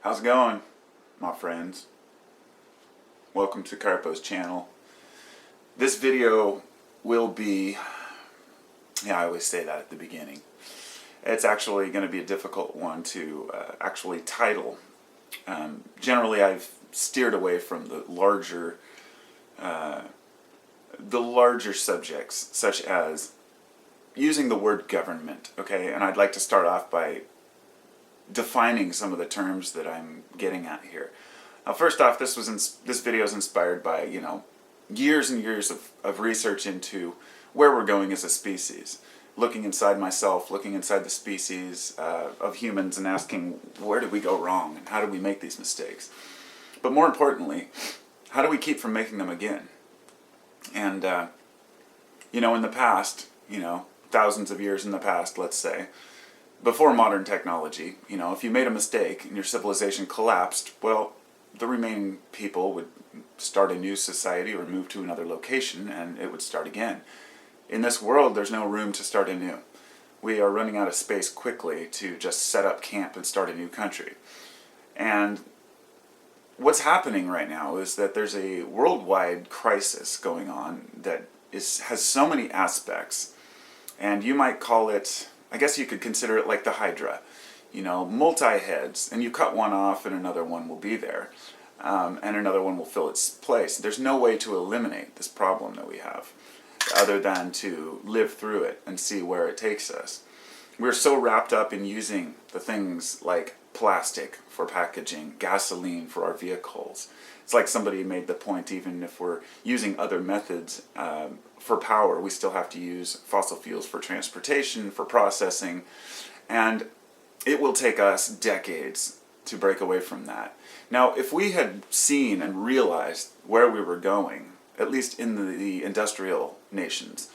How's it going, my friends? Welcome to Carpo's channel. This video will be, I always say that at the beginning. It's actually going to be a difficult one to actually title. Generally, I've steered away from the larger subjects, such as using the word government, okay? And I'd like to start off by defining some of the terms that I'm getting at here. Now, first off, this video is inspired by, years and years of research into where we're going as a species. Looking inside myself, looking inside the species of humans and asking, where did we go wrong and how do we make these mistakes? But more importantly, how do we keep from making them again? And, in the past, thousands of years in the past, let's say, before modern technology, if you made a mistake and your civilization collapsed, well, the remaining people would start a new society or move to another location and it would start again. In this world, there's no room to start anew. We are running out of space quickly to just set up camp and start a new country. And what's happening right now is that there's a worldwide crisis going on that has so many aspects. And you might call it, I guess you could consider it like the Hydra. Multi-heads, and you cut one off and another one will be there. And another one will fill its place. There's no way to eliminate this problem that we have, other than to live through it and see where it takes us. We're so wrapped up in using the things like plastic for packaging, gasoline for our vehicles. It's like somebody made the point, even if we're using other methods for power, we still have to use fossil fuels for transportation, for processing, and it will take us decades to break away from that. Now, if we had seen and realized where we were going, at least in the industrial nations,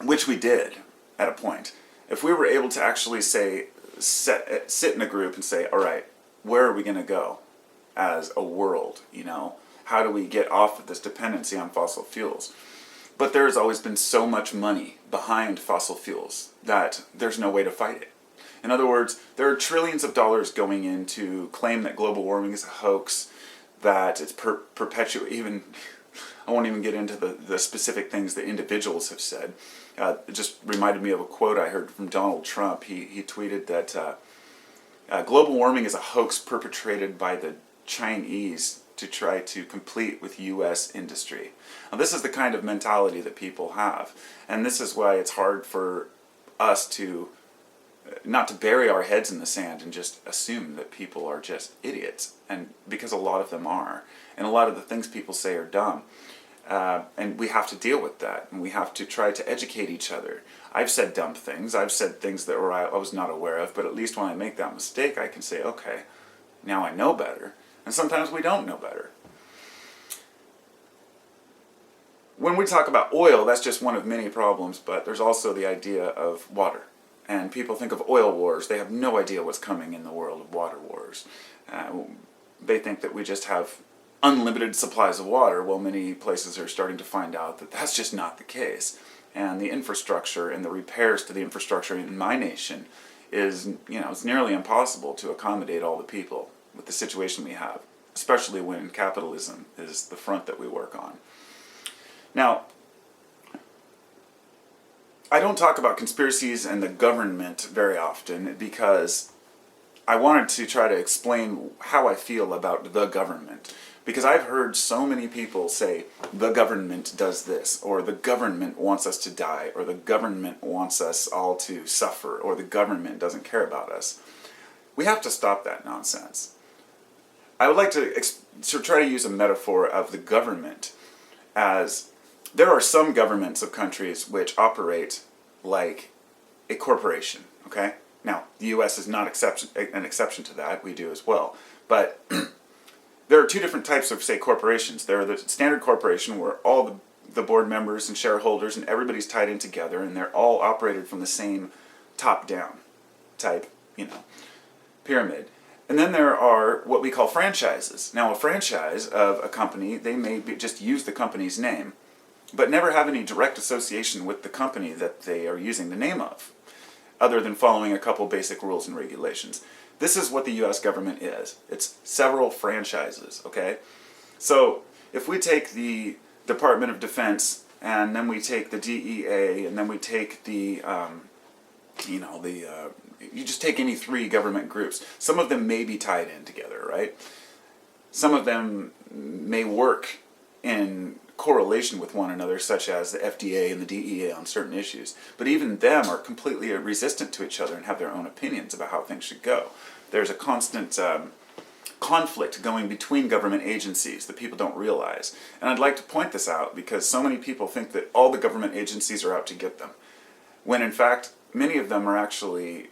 which we did at a point, if we were able to actually sit in a group and say, all right, where are we going to go as a world? How do we get off of this dependency on fossil fuels? But there's always been so much money behind fossil fuels that there's no way to fight it. In other words, there are trillions of dollars going in to claim that global warming is a hoax, that it's even, I won't even get into the specific things that individuals have said. It just reminded me of a quote I heard from Donald Trump. He tweeted that global warming is a hoax perpetrated by the Chinese to try to compete with U.S. industry. Now, this is the kind of mentality that people have, and this is why it's hard for us to not to bury our heads in the sand and just assume that people are just idiots, and because a lot of them are, and a lot of the things people say are dumb, and we have to deal with that, and we have to try to educate each other. I've said dumb things, I've said things that I was not aware of, but at least when I make that mistake, I can say, okay, now I know better, and sometimes we don't know better. When we talk about oil, that's just one of many problems, but there's also the idea of water. And people think of oil wars. They have no idea what's coming in the world of water wars. They think that we just have unlimited supplies of water. Well, many places are starting to find out that that's just not the case. And the infrastructure and the repairs to the infrastructure in my nation is, it's nearly impossible to accommodate all the people with the situation we have, especially when capitalism is the front that we work on. Now, I don't talk about conspiracies and the government very often because I wanted to try to explain how I feel about the government. Because I've heard so many people say, the government does this, or the government wants us to die, or the government wants us all to suffer, or the government doesn't care about us. We have to stop that nonsense. I would like to try to use a metaphor of the government as there are some governments of countries which operate like a corporation, okay? Now, the U.S. is not an exception to that. We do as well. But there are two different types of, say, corporations. There are the standard corporation where all the board members and shareholders and everybody's tied in together and they're all operated from the same top-down type, pyramid. And then there are what we call franchises. Now, a franchise of a company, they may just use the company's name, but never have any direct association with the company that they are using the name of. other than following a couple basic rules and regulations. This is what the US government is. It's several franchises, okay? So if we take the Department of Defense, and then we take the DEA, and then we take the, you just take any three government groups. Some of them may be tied in together, right? Some of them may work in correlation with one another, such as the FDA and the DEA on certain issues. But even them are completely resistant to each other and have their own opinions about how things should go. There's a constant conflict going between government agencies that people don't realize. And I'd like to point this out because so many people think that all the government agencies are out to get them, when in fact many of them are actually